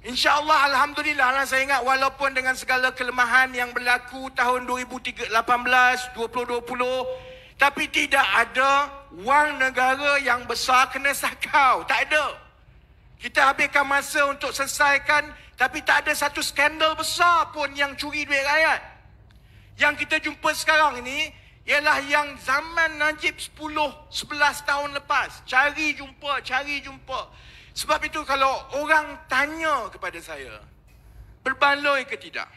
InsyaAllah, Alhamdulillah lah, saya ingat walaupun dengan segala kelemahan yang berlaku tahun 2018, 2020, tapi tidak ada wang negara yang besar kena sakau. Tak ada. Kita habiskan masa untuk selesaikan, tapi tak ada satu skandal besar pun yang curi duit rakyat. Yang kita jumpa sekarang ini ialah yang zaman Najib 10-11 tahun lepas. Cari jumpa. Sebab itu kalau orang tanya kepada saya, berbaloi ke tidak?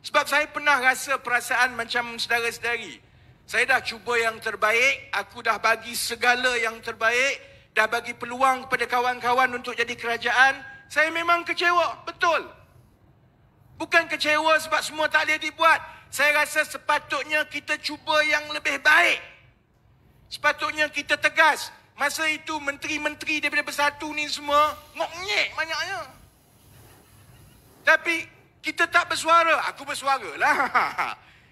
Sebab saya pernah rasa perasaan macam saudara-saudari. Saya dah cuba yang terbaik, aku dah bagi segala yang terbaik, dah bagi peluang kepada kawan-kawan untuk jadi kerajaan. Saya memang kecewa, betul. Bukan kecewa sebab semua tak boleh dibuat. Saya rasa sepatutnya kita cuba yang lebih baik. Sepatutnya kita tegas. Masa itu menteri-menteri daripada Bersatu ni semua ngok-ngek banyaknya. Tapi kita tak bersuara. Aku bersuara lah.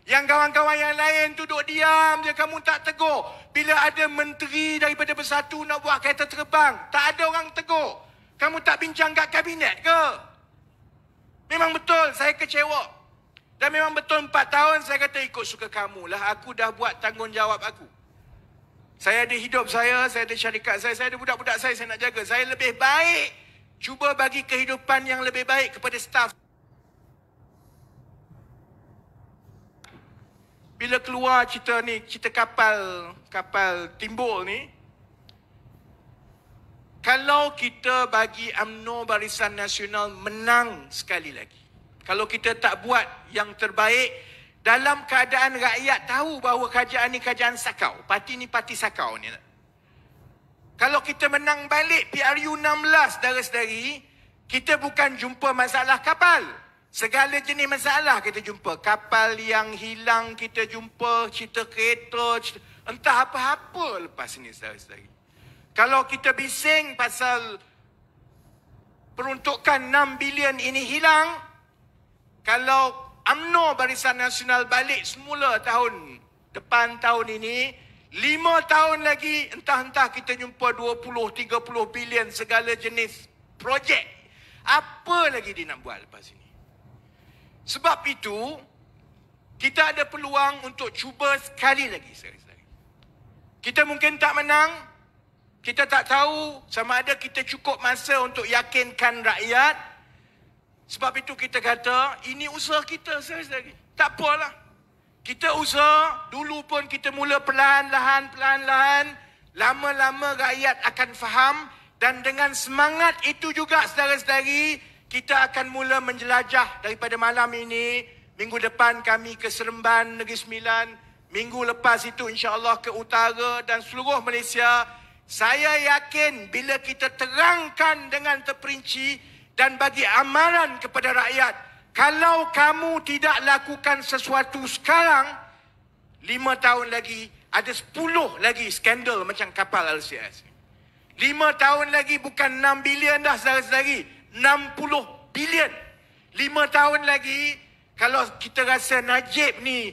Yang kawan-kawan yang lain duduk diam je, kamu tak tegur. Bila ada menteri daripada Bersatu nak buat kereta terbang, tak ada orang tegur. Kamu tak bincang kat kabinet ke? Memang betul saya kecewa. Dan memang betul 4 tahun saya kata ikut suka kamu lah. Aku dah buat tanggungjawab aku. Saya ada hidup saya ada syarikat saya ada budak-budak saya nak jaga. Saya lebih baik cuba bagi kehidupan yang lebih baik kepada staf. Bila keluar cerita kapal timbul ni, kalau kita bagi UMNO Barisan Nasional menang sekali lagi, kalau kita tak buat yang terbaik, dalam keadaan rakyat tahu bahawa kerajaan ni kerajaan sakau. Parti ni parti sakau ni. Kalau kita menang balik PRU 16, saudara-saudari, kita bukan jumpa masalah kapal. Segala jenis masalah kita jumpa. Kapal yang hilang kita jumpa, cerita kereta, entah apa-apa lepas ni, saudara-saudari. Kalau kita bising pasal peruntukan 6 bilion ini hilang, kalau UMNO Barisan Nasional balik semula depan tahun ini, 5 tahun lagi entah-entah kita jumpa 20-30 bilion segala jenis projek. Apa lagi dia nak buat lepas ini? Sebab itu, kita ada peluang untuk cuba sekali lagi. Kita mungkin tak menang. Kita tak tahu sama ada kita cukup masa untuk yakinkan rakyat. Sebab itu kita kata, ini usaha kita saudara-saudari. Tak apalah. Kita usaha, dulu pun kita mula perlahan-lahan. Lama-lama rakyat akan faham. Dan dengan semangat itu juga saudara-saudari, kita akan mula menjelajah daripada malam ini. Minggu depan kami ke Seremban, Negeri Sembilan. Minggu lepas itu insya-Allah ke utara dan seluruh Malaysia. Saya yakin bila kita terangkan dengan terperinci dan bagi amaran kepada rakyat, kalau kamu tidak lakukan sesuatu sekarang, 5 tahun lagi, ada 10 lagi skandal macam kapal LCS. 5 tahun lagi bukan 6 bilion dah saudara-saudari, 60 bilion. 5 tahun lagi, kalau kita rasa Najib ni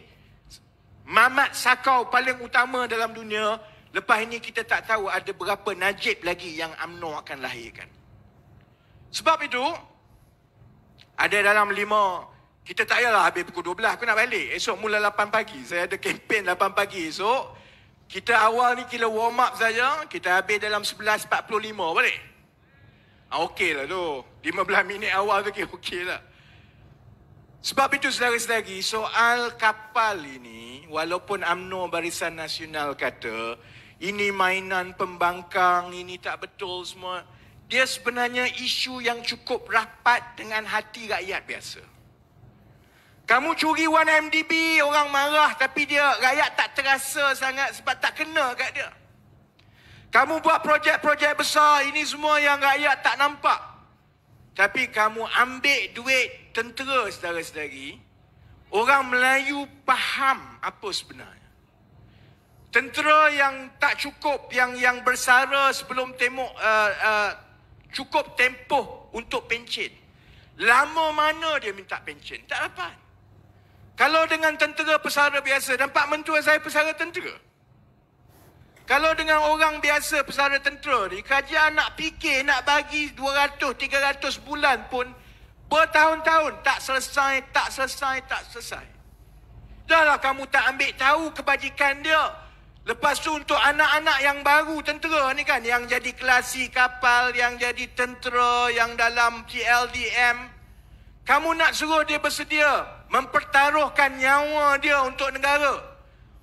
mamat sakau paling utama dalam dunia, lepas ini kita tak tahu ada berapa Najib lagi yang UMNO akan lahirkan. Sebab itu, ada dalam 5, kita tak payahlah habis pukul 12, aku nak balik. Esok mula 8 pagi, saya ada kempen 8 pagi esok. Kita awal ni kira warm up saja, kita habis dalam 11.45 balik. Okey lah tu, 15 minit awal tu okey lah. Sebab itu saudara-saudari, soal kapal ini, walaupun UMNO Barisan Nasional kata, ini mainan pembangkang, ini tak betul semua. Dia sebenarnya isu yang cukup rapat dengan hati rakyat biasa. Kamu curi 1MDB, orang marah tapi rakyat tak terasa sangat sebab tak kena kat dia. Kamu buat projek-projek besar, ini semua yang rakyat tak nampak. Tapi kamu ambil duit tentera saudara-saudari, orang Melayu faham apa sebenarnya. Tentera yang tak cukup, yang bersara sebelum cukup tempoh untuk pencen. Lama mana dia minta pencen? Tak dapat. Kalau dengan tentera pesara biasa, dan Pak Mentua saya pesara tentera. Kalau dengan orang biasa pesara tentera ni, kerajaan nak fikir, nak bagi 200-300 bulan pun Bertahun-tahun tak selesai. Dahlah kamu tak ambil tahu kebajikan dia. Lepas tu untuk anak-anak yang baru tentera ni kan, yang jadi kelasi kapal, yang jadi tentera, yang dalam TLDM, kamu nak suruh dia bersedia mempertaruhkan nyawa dia untuk negara.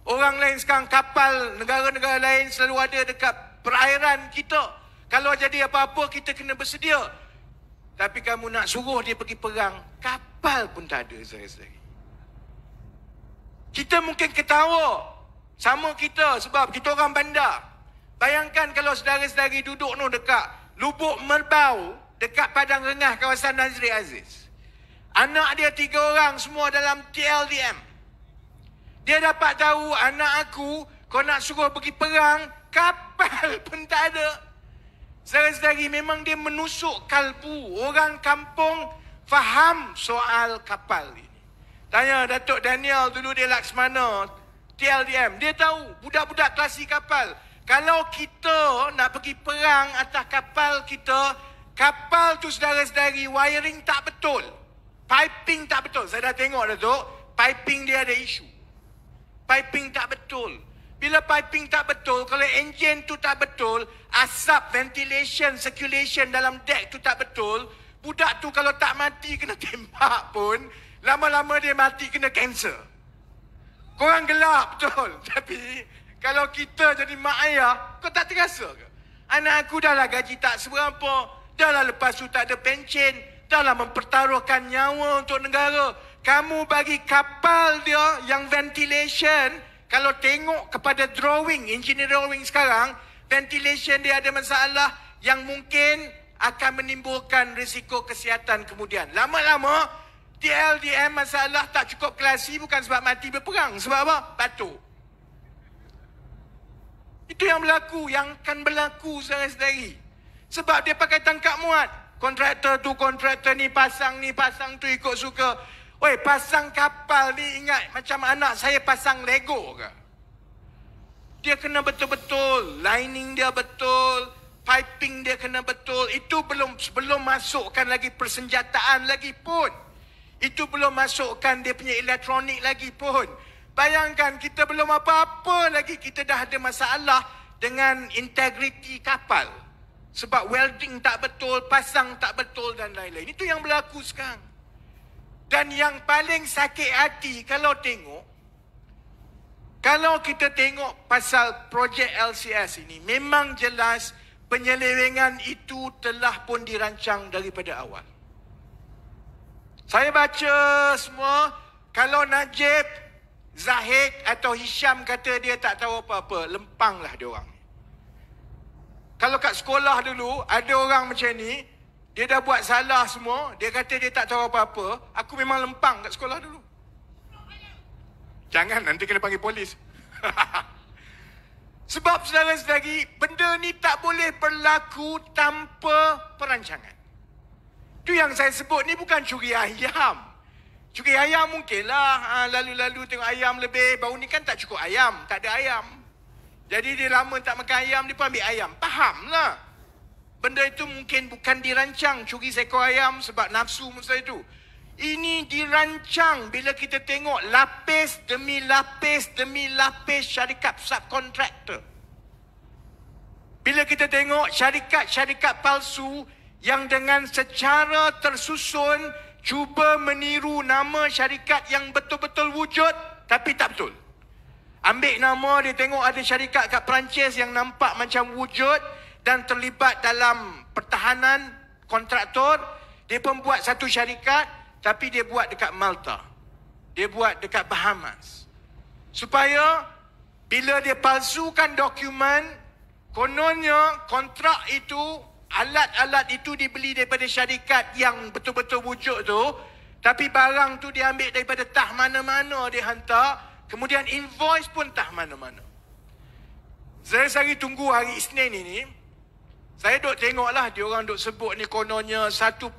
Orang lain sekarang kapal negara-negara lain selalu ada dekat perairan kita. Kalau jadi apa-apa kita kena bersedia. Tapi kamu nak suruh dia pergi perang, kapal pun tak ada saudara-saudari. Kita mungkin ketawa sama kita sebab kita orang bandar. Bayangkan kalau saudara-saudari duduk no dekat Lubuk Merbau, dekat Padang Rengah kawasan Nazri Aziz. Anak dia 3 orang semua dalam TLDM. Dia dapat tahu anak aku, kau nak suruh pergi perang, kapal pun tak ada. Saudara-saudari, memang dia menusuk kalbu. Orang kampung faham soal kapal ini. Tanya Datuk Daniel dulu, dia Laksmana TLDM. Dia tahu budak-budak kelasi kapal. Kalau kita nak pergi perang atas kapal kita, kapal tu saudara-saudari wiring tak betul. Piping tak betul. Saya dah tengok Datuk, piping dia ada isu. Piping tak betul. Bila piping tak betul, kalau enjin tu tak betul, asap, ventilation, circulation dalam deck tu tak betul, budak tu kalau tak mati kena tembak pun, lama-lama dia mati kena kanser. Korang gelap betul. Tapi kalau kita jadi mak ayah, kau tak terasa ke? Anak aku dah lah gaji tak seberapa, dah lah lepas tu tak ada pencen, dah lah mempertaruhkan nyawa untuk negara. Kamu bagi kapal dia yang ventilation, kalau tengok kepada drawing, engineer drawing sekarang, ventilation dia ada masalah yang mungkin akan menimbulkan risiko kesihatan kemudian. Lama-lama, TLDM masalah tak cukup kelasi bukan sebab mati berperang. Sebab apa? Batuk. Itu yang berlaku, yang akan berlaku saudara-saudari. Sebab dia pakai tangkap muat. Kontraktor tu, kontraktor ni, pasang tu ikut suka. Oi, pasang kapal ni ingat macam anak saya pasang Lego ke? Dia kena betul-betul, lining dia betul, piping dia kena betul. Itu belum masukkan lagi persenjataan lagi pun. Itu belum masukkan dia punya elektronik lagi pun. Bayangkan kita belum apa-apa lagi, kita dah ada masalah dengan integriti kapal. Sebab welding tak betul, pasang tak betul dan lain-lain. Itu yang berlaku sekarang. Dan yang paling sakit hati kalau kita tengok pasal projek LCS ini, memang jelas penyelewengan itu telah pun dirancang daripada awal. Saya baca semua, kalau Najib, Zahid atau Hisham kata dia tak tahu apa-apa, lempanglah dia orang. Kalau kat sekolah dulu, ada orang macam ni, dia dah buat salah semua, dia kata dia tak tahu apa-apa, aku memang lempang kat sekolah dulu. Jangan, nanti kena panggil polis. Sebab saudara-saudari, benda ni tak boleh berlaku tanpa perancangan. Itu yang saya sebut ni bukan curi ayam. Curi ayam mungkinlah, lalu-lalu tengok ayam lebih, baru ni kan tak cukup ayam, tak ada ayam. Jadi dia lama tak makan ayam, dia pun ambil ayam. Fahamlah. Benda itu mungkin bukan dirancang curi seekor ayam sebab nafsu masa itu. Ini dirancang bila kita tengok lapis demi lapis syarikat subkontraktor. Bila kita tengok syarikat-syarikat palsu yang dengan secara tersusun cuba meniru nama syarikat yang betul-betul wujud tapi tak betul. Ambil nama, dia tengok ada syarikat kat Perancis yang nampak macam wujud dan terlibat dalam pertahanan kontraktor. Dia pun buat satu syarikat, tapi dia buat dekat Malta. Dia buat dekat Bahamas. Supaya bila dia palsukan dokumen, kononnya kontrak itu, alat-alat itu dibeli daripada syarikat yang betul-betul wujud tu, tapi barang tu dia ambil daripada tah mana-mana dia hantar, kemudian invoice pun tah mana-mana. Saya sehari tunggu hari Isnin ini, saya duk tengoklah dia orang duk sebut ni kononnya 1.7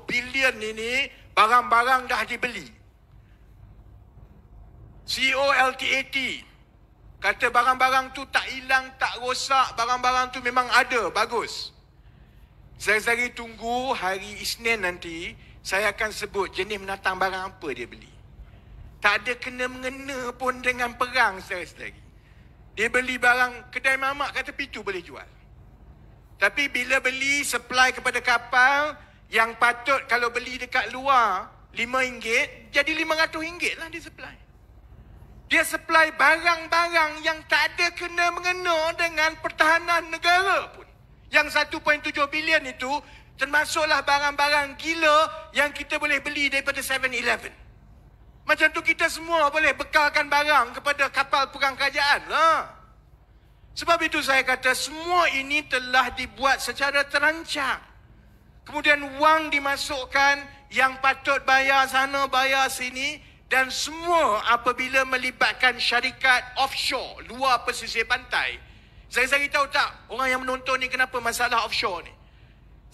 bilion ini barang-barang dah dibeli. CEO LTAT kata barang-barang tu tak hilang, tak rosak, barang-barang tu memang ada, bagus. Saya tunggu hari Isnin nanti, saya akan sebut jenis menatang barang apa dia beli. Tak ada kena-mengena pun dengan perang saudara-saudari. Dia beli barang kedai mamak kat tepi tu boleh jual. Tapi bila beli supply kepada kapal yang patut kalau beli dekat luar RM5, jadi RM500 lah dia supply. Dia supply barang-barang yang tak ada kena-mengena dengan pertahanan negara pun. Yang 1.7 bilion itu termasuklah barang-barang gila yang kita boleh beli daripada 7-Eleven. Macam tu kita semua boleh bekalkan barang kepada kapal perang kerajaan lah. Sebab itu saya kata semua ini telah dibuat secara terancang. Kemudian wang dimasukkan yang patut bayar sana bayar sini. Dan semua apabila melibatkan syarikat offshore luar pesisir pantai. Saya tahu tak orang yang menonton ni kenapa masalah offshore ni?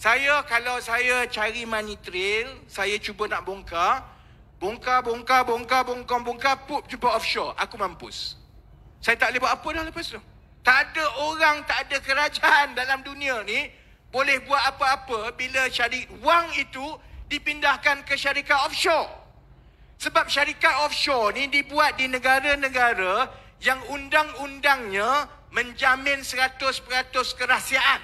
Kalau saya cari money trail, saya cuba nak bongkar, pup jumpa offshore, aku mampus. Saya tak boleh buat apa dah lepas tu. Tak ada orang, tak ada kerajaan dalam dunia ni boleh buat apa-apa bila wang itu dipindahkan ke syarikat offshore. Sebab syarikat offshore ni dibuat di negara-negara yang undang-undangnya menjamin 100% kerahsiaan.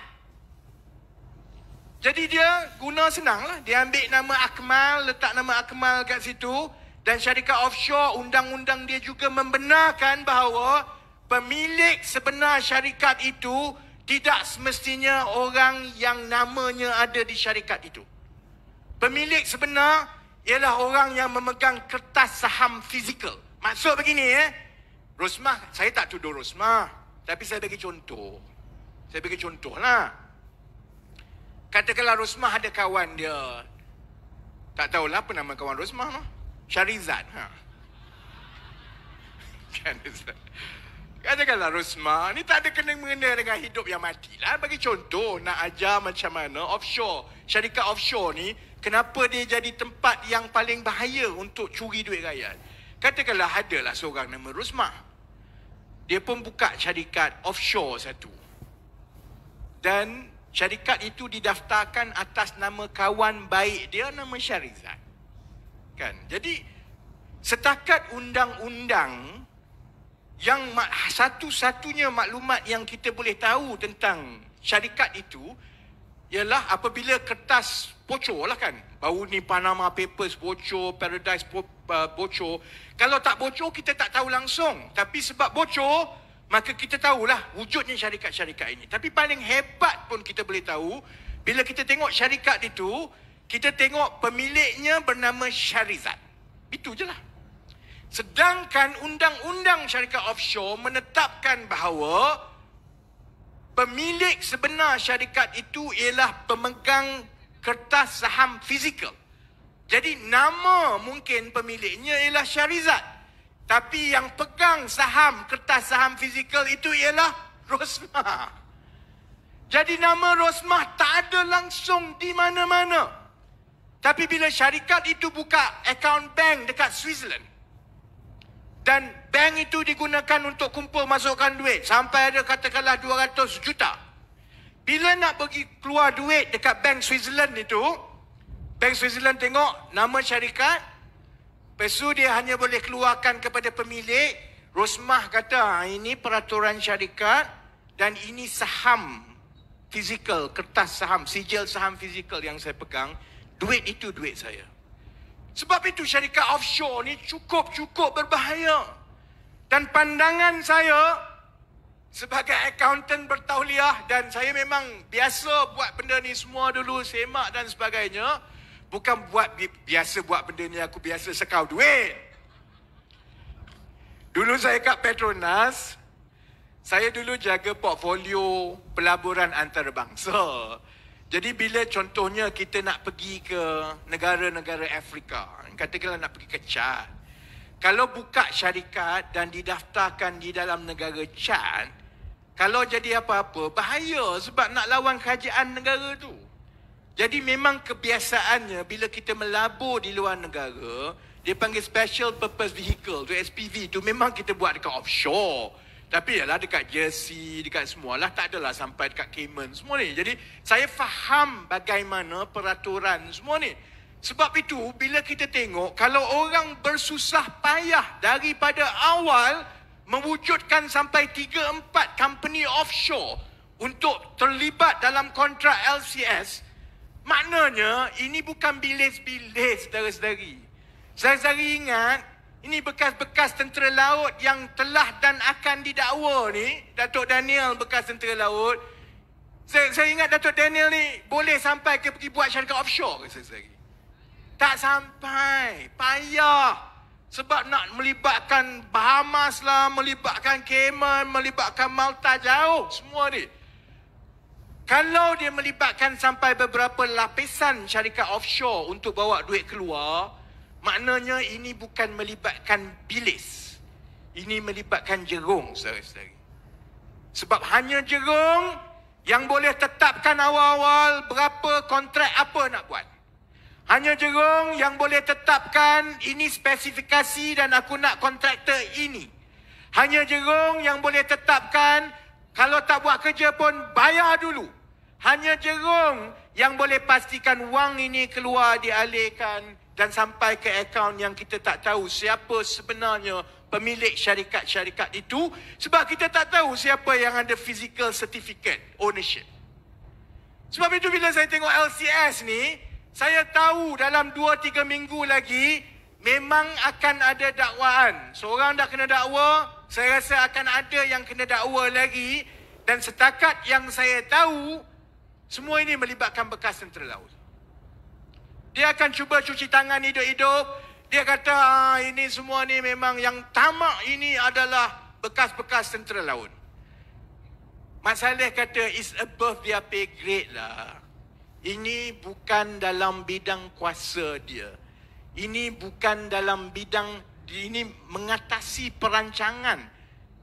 Jadi dia guna senang lah. Dia ambil nama Akmal, letak nama Akmal kat situ. Dan syarikat offshore, undang-undang dia juga membenarkan bahawa pemilik sebenar syarikat itu tidak semestinya orang yang namanya ada di syarikat itu. Pemilik sebenar ialah orang yang memegang kertas saham fizikal. Maksud begini Rosmah, saya tak tuduh Rosmah. Tapi saya bagi contoh. Saya bagi contoh lah. Katakanlah Rosmah ada kawan dia. Tak tahulah apa nama kawan Rosmah. Syarizat. Katakanlah Rosmah ni tak ada kena-mengena dengan hidup yang mati lah. Bagi contoh, nak ajar macam mana offshore. Syarikat offshore ni, kenapa dia jadi tempat yang paling bahaya untuk curi duit rakyat. Katakanlah adalah seorang nama Rosmah. Dia pun buka syarikat offshore satu. Dan syarikat itu didaftarkan atas nama kawan baik dia, nama Syarizat. Kan? Jadi, setakat undang-undang yang satu-satunya maklumat yang kita boleh tahu tentang syarikat itu ialah apabila kertas bocor lah kan. Baru ni Panama Papers bocor, Paradise bocor. Kalau tak bocor kita tak tahu langsung. Tapi sebab bocor, maka kita tahulah wujudnya syarikat-syarikat ini. Tapi paling hebat pun kita boleh tahu, bila kita tengok syarikat itu, kita tengok pemiliknya bernama Syarizat. Itu je lah. Sedangkan undang-undang syarikat offshore menetapkan bahawa pemilik sebenar syarikat itu ialah pemegang kertas saham fizikal. Jadi nama mungkin pemiliknya ialah Syarizat. Tapi yang pegang saham, kertas saham fizikal itu ialah Rosmah. Jadi nama Rosmah tak ada langsung di mana-mana. Tapi bila syarikat itu buka akaun bank dekat Switzerland, dan bank itu digunakan untuk kumpul masukkan duit, sampai ada katakanlah 200 juta. Bila nak pergi keluar duit dekat bank Switzerland itu, bank Switzerland tengok nama syarikat, lepas tu dia hanya boleh keluarkan kepada pemilik. Rosmah kata, ini peraturan syarikat dan ini saham fizikal, kertas saham, sijil saham fizikal yang saya pegang. Duit itu duit saya. Sebab itu syarikat offshore ni cukup berbahaya. Dan pandangan saya sebagai accountant bertauliah, dan saya memang biasa buat benda ni semua dulu, semak dan sebagainya. Bukan biasa buat benda ni, aku biasa sekau duit. Dulu saya kat Petronas, saya dulu jaga portfolio pelaburan antarabangsa. Jadi bila contohnya kita nak pergi ke negara-negara Afrika, katakanlah nak pergi ke Chad. Kalau buka syarikat dan didaftarkan di dalam negara Chad, kalau jadi apa-apa, bahaya sebab nak lawan kerajaan negara tu. Jadi memang kebiasaannya bila kita melabur di luar negara, dia panggil Special Purpose Vehicle, tu SPV tu memang kita buat dekat offshore. Tapi yalah dekat Jersey, dekat semualah, tak adalah sampai dekat Cayman semua ni. Jadi saya faham bagaimana peraturan semua ni. Sebab itu, bila kita tengok, kalau orang bersusah payah daripada awal mewujudkan sampai 3-4 company offshore untuk terlibat dalam kontrak LCS, maknanya ini bukan bilis-bilis, saudara-saudari. Saudara-saudari ingat, ini bekas-bekas tentera laut yang telah dan akan didakwa ni, Datuk Daniel bekas tentera laut. Saya ingat Datuk Daniel ni boleh sampai ke pergi buat syarikat offshore ke saudara-saudari? Tak sampai. Payah. Sebab nak melibatkan Bahamas lah, melibatkan Cayman, melibatkan Malta, jauh semua ni. Kalau dia melibatkan sampai beberapa lapisan syarikat offshore untuk bawa duit keluar, maknanya ini bukan melibatkan bilis. Ini melibatkan jerung, saudara-saudari. Sebab hanya jerung yang boleh tetapkan awal-awal berapa kontrak apa nak buat. Hanya jerung yang boleh tetapkan ini spesifikasi dan aku nak kontraktor ini. Hanya jerung yang boleh tetapkan kalau tak buat kerja pun bayar dulu. Hanya jerung yang boleh pastikan wang ini keluar dialihkan dan sampai ke akaun yang kita tak tahu siapa sebenarnya pemilik syarikat-syarikat itu. Sebab kita tak tahu siapa yang ada physical certificate ownership. Sebab itu bila saya tengok LCS ni, saya tahu dalam 2-3 minggu lagi memang akan ada dakwaan. Seorang dah kena dakwa, saya rasa akan ada yang kena dakwa lagi. Dan setakat yang saya tahu, semua ini melibatkan bekas tentera laut. Dia akan cuba cuci tangan hidup-hidup. Dia kata ini semua ni memang yang tamak ini adalah bekas-bekas tentera laut. Mat Saleh kata it's above their pay grade lah. Ini bukan dalam bidang kuasa dia. Ini bukan dalam bidang, ini mengatasi perancangan.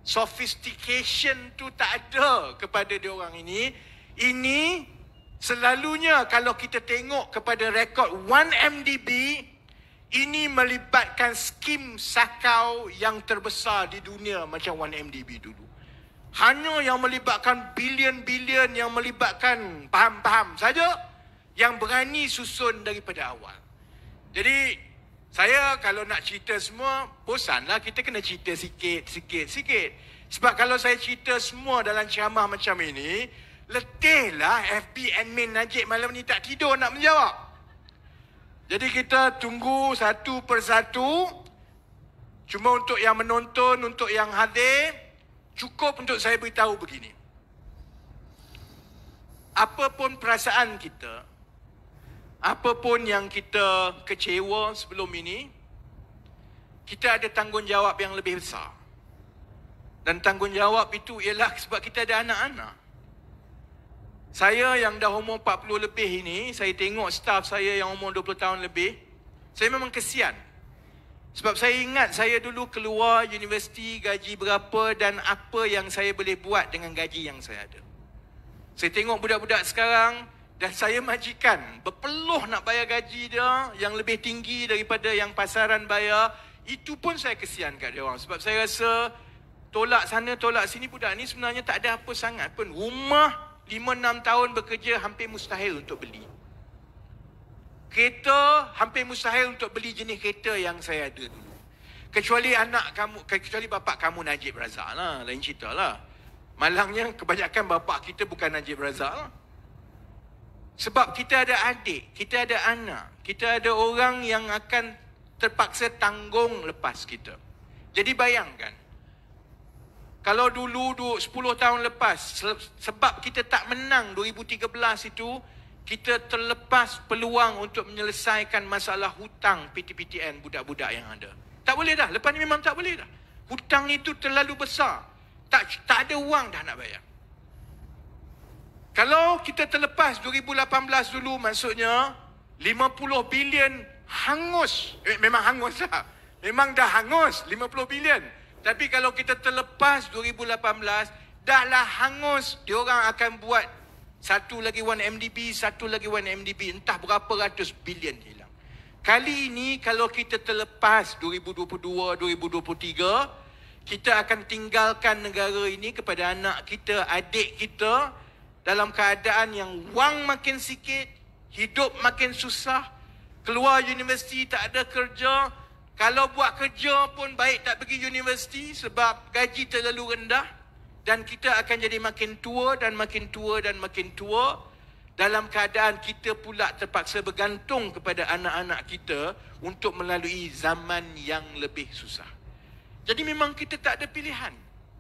Sophistication tu tak ada kepada dia orang ini. Ini selalunya kalau kita tengok kepada rekod 1MDB, ini melibatkan skim sakau yang terbesar di dunia macam 1MDB dulu. Hanya yang melibatkan bilion-bilion, yang melibatkan paham-paham saja, yang berani susun daripada awal. Jadi, saya kalau nak cerita semua, bosanlah kita kena cerita sikit. Sebab kalau saya cerita semua dalam ceramah macam ini, letihlah FB admin Najib malam ni tak tidur nak menjawab. Jadi kita tunggu satu persatu. Cuma untuk yang menonton, untuk yang hadir, cukup untuk saya beritahu begini. Apapun perasaan kita, apapun yang kita kecewa sebelum ini, kita ada tanggungjawab yang lebih besar. Dan tanggungjawab itu ialah sebab kita ada anak-anak. Saya yang dah umur 40 lebih ini, saya tengok staf saya yang umur 20 tahun lebih, saya memang kesian. Sebab saya ingat saya dulu keluar universiti gaji berapa dan apa yang saya boleh buat dengan gaji yang saya ada. Saya tengok budak-budak sekarang, dan saya majikan, berpeluh nak bayar gaji dia yang lebih tinggi daripada yang pasaran bayar. Itu pun saya kesian kat dia orang. Sebab saya rasa tolak sana, tolak sini, budak ni sebenarnya tak ada apa sangat pun. Rumah 5-6 tahun bekerja hampir mustahil untuk beli. Kereta hampir mustahil untuk beli jenis kereta yang saya ada dulu. Kecuali anak kamu, kecuali bapak kamu Najib Razak lah, lain cerita lah. Malangnya kebanyakan bapak kita bukan Najib Razak lah. Sebab kita ada adik, kita ada anak, kita ada orang yang akan terpaksa tanggung lepas kita. Jadi bayangkan, kalau dulu 10 tahun lepas, sebab kita tak menang 2013 itu, kita terlepas peluang untuk menyelesaikan masalah hutang PTPTN budak-budak yang ada. Tak boleh dah, lepas ni memang tak boleh dah. Hutang itu terlalu besar. Tak ada wang dah nak bayar. Kalau kita terlepas 2018 dulu, maksudnya 50 bilion hangus. Memang hangus lah. Memang dah hangus 50 bilion. Tapi kalau kita terlepas 2018, dahlah hangus. Diorang akan buat satu lagi 1MDB, satu lagi 1MDB. Entah berapa ratus bilion hilang. Kali ini kalau kita terlepas 2022, 2023, kita akan tinggalkan negara ini kepada anak kita, adik kita, dalam keadaan yang wang makin sikit, hidup makin susah, Keluar universiti tak ada kerja. Kalau buat kerja pun baik tak pergi universiti sebab gaji terlalu rendah. Dan kita akan jadi makin tua dan makin tua dan makin tua. Dalam keadaan kita pula terpaksa bergantung kepada anak-anak kita untuk melalui zaman yang lebih susah. Jadi memang kita tak ada pilihan.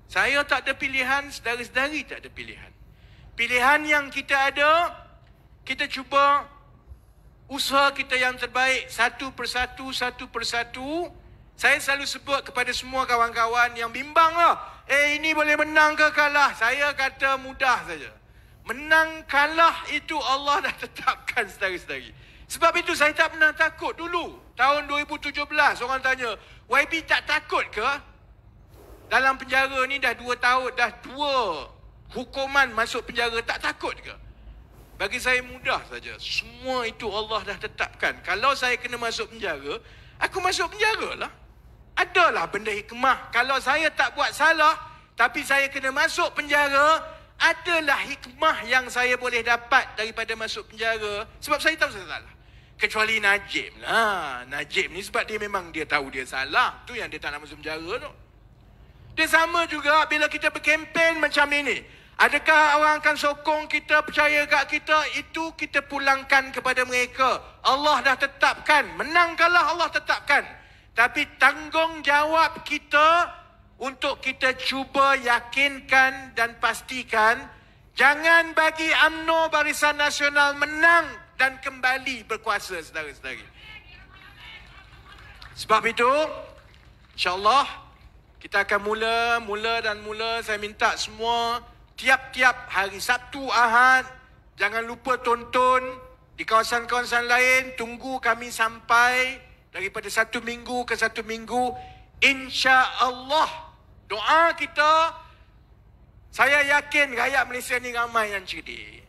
Saya tak ada pilihan, saudara-saudari tak ada pilihan. Pilihan yang kita ada, kita cuba usaha kita yang terbaik satu persatu. Saya selalu sebut kepada semua kawan-kawan yang bimbang lah. Ini boleh menang ke kalah? Saya kata mudah saja. Menang kalah itu Allah dah tetapkan, saudara-saudari. Sebab itu saya tak pernah takut dulu. Tahun 2017 orang tanya, YB tak takut ke? Dalam penjara ni dah 2 tahun, dah 2 hukuman masuk penjara, tak takut ke? Bagi saya mudah saja. Semua itu Allah dah tetapkan. Kalau saya kena masuk penjara, aku masuk penjara lah. Adalah benda hikmah. Kalau saya tak buat salah, tapi saya kena masuk penjara, adalah hikmah yang saya boleh dapat daripada masuk penjara. Sebab saya tahu saya salah. Kecuali Najib lah. Najib ni sebab dia memang dia tahu dia salah. Tu yang dia tak nak masuk penjara tu. Dia sama juga bila kita berkempen macam ini. Adakah orang akan sokong kita, percaya kat kita? Itu kita pulangkan kepada mereka. Allah dah tetapkan. Menang kalah Allah tetapkan. Tapi tanggungjawab kita untuk kita cuba yakinkan dan pastikan jangan bagi UMNO Barisan Nasional menang dan kembali berkuasa, saudara-saudari. Sebab itu, insyaAllah kita akan mula. Saya minta semua tiap-tiap hari Sabtu, Ahad, jangan lupa tonton di kawasan-kawasan lain. Tunggu kami sampai daripada 1 minggu ke 1 minggu. InsyaAllah doa kita, saya yakin rakyat Malaysia ni ramai yang cerdik.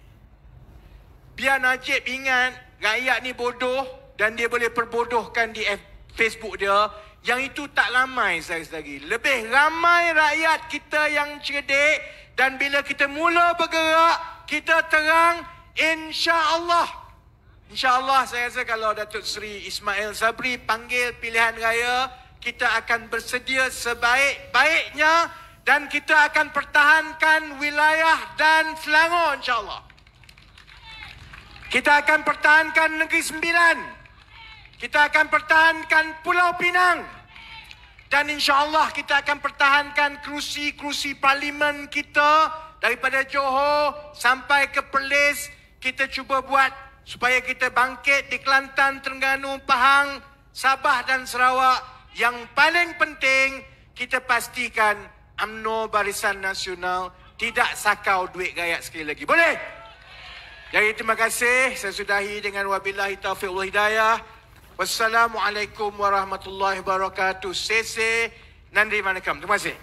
Biar Najib ingat rakyat ni bodoh dan dia boleh perbodohkan di Facebook dia. Yang itu tak ramai, saudara-saudari. Lebih ramai rakyat kita yang cerdik. Dan bila kita mula bergerak, kita terang, insya-Allah. InsyaAllah saya rasa kalau Datuk Seri Ismail Sabri panggil pilihan raya, kita akan bersedia sebaik-baiknya dan kita akan pertahankan wilayah dan Selangor, insyaAllah. Kita akan pertahankan Negeri Sembilan. Kita akan pertahankan Pulau Pinang. Dan insyaAllah kita akan pertahankan kerusi-kerusi parlimen kita daripada Johor sampai ke Perlis. Kita cuba buat supaya kita bangkit di Kelantan, Terengganu, Pahang, Sabah dan Sarawak. Yang paling penting, kita pastikan UMNO Barisan Nasional tidak sakau duit rakyat sekali lagi. Boleh? Jadi terima kasih. Saya sudahi dengan wabillahi taufiq wal hidayah. Wassalamualaikum warahmatullahi wabarakatuh. Sese, nandri manakam. Terima kasih.